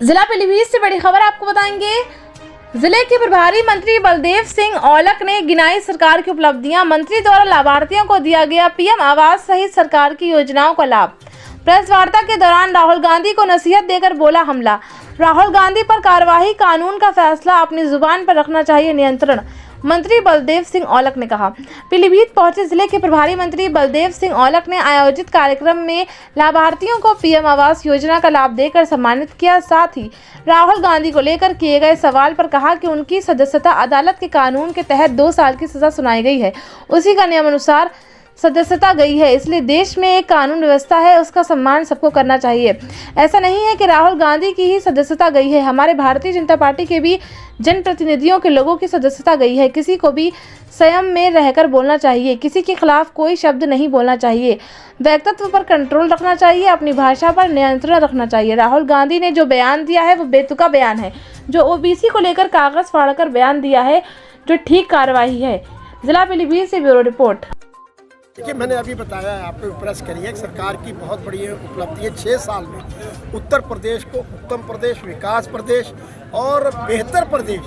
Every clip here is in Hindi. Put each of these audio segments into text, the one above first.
जिला पीलीभीत से बड़ी खबर आपको बताएंगे। जिले के प्रभारी मंत्री बलदेव सिंह औलख ने गिनाई सरकार की उपलब्धियां। मंत्री द्वारा लाभार्थियों को दिया गया पीएम आवास सहित सरकार की योजनाओं का लाभ। प्रेस वार्ता के दौरान राहुल गांधी को नसीहत देकर बोला हमला। राहुल गांधी पर कार्यवाही, कानून का फैसला अपनी जुबान पर रखना चाहिए नियंत्रण, मंत्री बलदेव सिंह औलख ने कहा। पीलीभीत पहुंचे जिले के प्रभारी मंत्री बलदेव सिंह औलख ने आयोजित कार्यक्रम में लाभार्थियों को पीएम आवास योजना का लाभ देकर सम्मानित किया। साथ ही राहुल गांधी को लेकर किए गए सवाल पर कहा कि उनकी सदस्यता अदालत के कानून के तहत 2 साल की सजा सुनाई गई है, उसी का नियमानुसार सदस्यता गई है, इसलिए देश में एक कानून व्यवस्था है, उसका सम्मान सबको करना चाहिए। ऐसा नहीं है कि राहुल गांधी की ही सदस्यता गई है, हमारे भारतीय जनता पार्टी के भी जनप्रतिनिधियों के लोगों की सदस्यता गई है। किसी को भी संयम में रहकर बोलना चाहिए, किसी के खिलाफ कोई शब्द नहीं बोलना चाहिए, व्यक्तित्व पर कंट्रोल रखना चाहिए, अपनी भाषा पर नियंत्रण रखना चाहिए। राहुल गांधी ने जो बयान दिया है वो बेतुका बयान है, जो ओबीसी को लेकर कागज फाड़कर बयान दिया है, जो ठीक कार्रवाई है। जिला पीलीभीत से ब्यूरो रिपोर्ट। देखिए, मैंने अभी बताया आपको प्रेस करी है, सरकार की बहुत बड़ी उपलब्धि है। 6 साल में उत्तर प्रदेश को उत्तम प्रदेश, विकास प्रदेश और बेहतर प्रदेश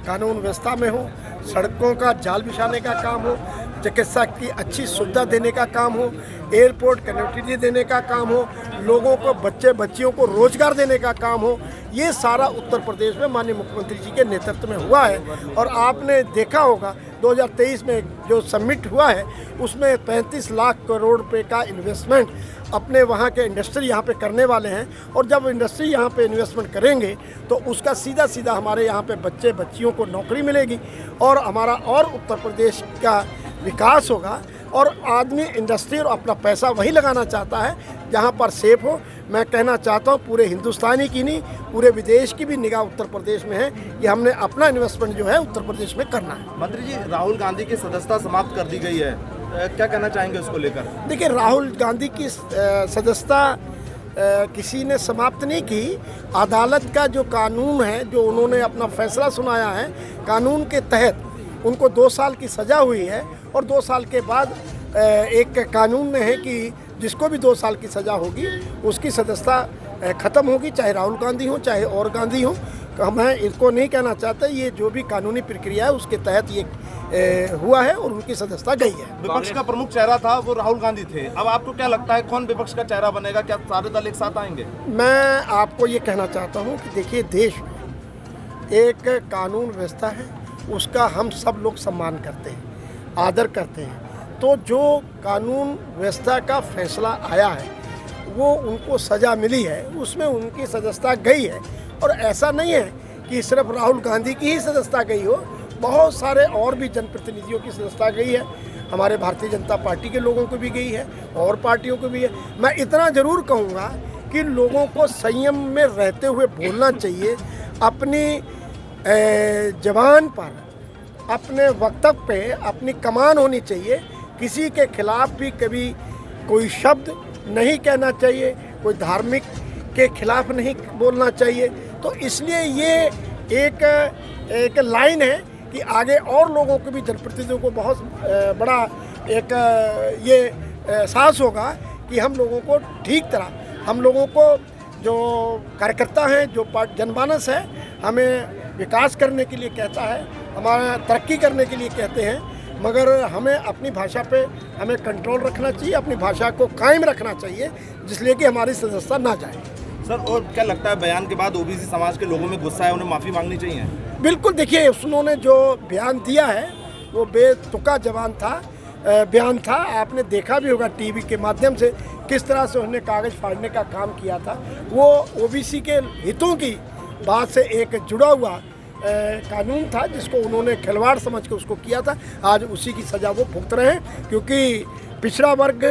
कानून व्यवस्था में हो, सड़कों का जाल बिछाने का काम हो, चिकित्सा की अच्छी सुविधा देने का काम हो, एयरपोर्ट कनेक्टिविटी देने का काम हो, लोगों को बच्चियों को रोजगार देने का काम हो, ये सारा उत्तर प्रदेश में माननीय मुख्यमंत्री जी के नेतृत्व में हुआ है। और आपने देखा होगा 2023 में जो समिट हुआ है उसमें 35 लाख करोड़ रुपए का इन्वेस्टमेंट अपने वहाँ के इंडस्ट्री यहाँ पे करने वाले हैं। और जब इंडस्ट्री यहाँ पे इन्वेस्टमेंट करेंगे तो उसका सीधा सीधा हमारे यहाँ पे बच्चियों को नौकरी मिलेगी और हमारा और उत्तर प्रदेश का विकास होगा। और आदमी इंडस्ट्री और अपना पैसा वही लगाना चाहता है जहाँ पर सेफ हो। मैं कहना चाहता हूँ पूरे हिंदुस्तानी की नहीं, पूरे विदेश की भी निगाह उत्तर प्रदेश में है कि हमने अपना इन्वेस्टमेंट जो है उत्तर प्रदेश में करना है। मंत्री जी, राहुल गांधी की सदस्यता समाप्त कर दी गई है, क्या कहना चाहेंगे उसको लेकर? देखिए, राहुल गांधी की सदस्यता किसी ने समाप्त नहीं की। अदालत का जो कानून है, जो उन्होंने अपना फैसला सुनाया है, कानून के तहत उनको 2 साल की सज़ा हुई है। और 2 साल के बाद एक कानून में है कि जिसको भी 2 साल की सज़ा होगी उसकी सदस्यता ख़त्म होगी, चाहे राहुल गांधी हो चाहे और गांधी हो। मैं इसको नहीं कहना चाहता, ये जो भी कानूनी प्रक्रिया है उसके तहत ये हुआ है और उनकी सदस्यता गई है। विपक्ष का प्रमुख चेहरा था वो राहुल गांधी थे, अब आपको क्या लगता है कौन विपक्ष का चेहरा बनेगा? क्या सारे दल एक साथ आएंगे? मैं आपको ये कहना चाहता हूँ कि देखिए, देश में एक कानून व्यवस्था है, उसका हम सब लोग सम्मान करते हैं, आदर करते हैं। तो जो कानून व्यवस्था का फैसला आया है वो उनको सज़ा मिली है, उसमें उनकी सदस्यता गई है। और ऐसा नहीं है कि सिर्फ राहुल गांधी की ही सदस्यता गई हो, बहुत सारे और भी जनप्रतिनिधियों की सदस्यता गई है। हमारे भारतीय जनता पार्टी के लोगों को भी गई है और पार्टियों को भी है। मैं इतना ज़रूर कहूँगा कि लोगों को संयम में रहते हुए बोलना चाहिए, अपनी ज़बान पर, अपने वक्तव्य पे अपनी कमान होनी चाहिए। किसी के खिलाफ भी कभी कोई शब्द नहीं कहना चाहिए, कोई धार्मिक के खिलाफ नहीं बोलना चाहिए। तो इसलिए ये एक लाइन है कि आगे और लोगों को भी, जनप्रतिनिधियों को बहुत बड़ा एक ये एहसास होगा कि हम लोगों को ठीक तरह, हम लोगों को जो कार्यकर्ता हैं, जो जनमानस है, हमें विकास करने के लिए कहता है, हमारा तरक्की करने के लिए कहते हैं, मगर हमें अपनी भाषा पे हमें कंट्रोल रखना चाहिए, अपनी भाषा को कायम रखना चाहिए, जिसलिए कि हमारी सदस्यता ना जाए। सर, और क्या लगता है बयान के बाद ओबीसी समाज के लोगों में गुस्सा है, उन्हें माफ़ी मांगनी चाहिए? बिल्कुल, देखिए, उन्होंने जो बयान दिया है वो बेतुका बयान था। आपने देखा भी होगा टीवी के माध्यम से किस तरह से उन्होंने कागज़ फाड़ने का काम किया था। वो ओबीसी के हितों की बात से एक जुड़ा हुआ कानून था, जिसको उन्होंने खिलवाड़ समझ के उसको किया था। आज उसी की सज़ा वो भुगत रहे हैं, क्योंकि पिछड़ा वर्ग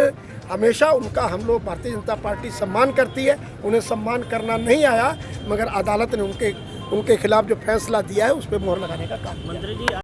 हमेशा उनका हम लोग भारतीय जनता पार्टी सम्मान करती है, उन्हें सम्मान करना नहीं आया, मगर अदालत ने उनके खिलाफ जो फैसला दिया है उस पर मोहर लगाने का काम किया।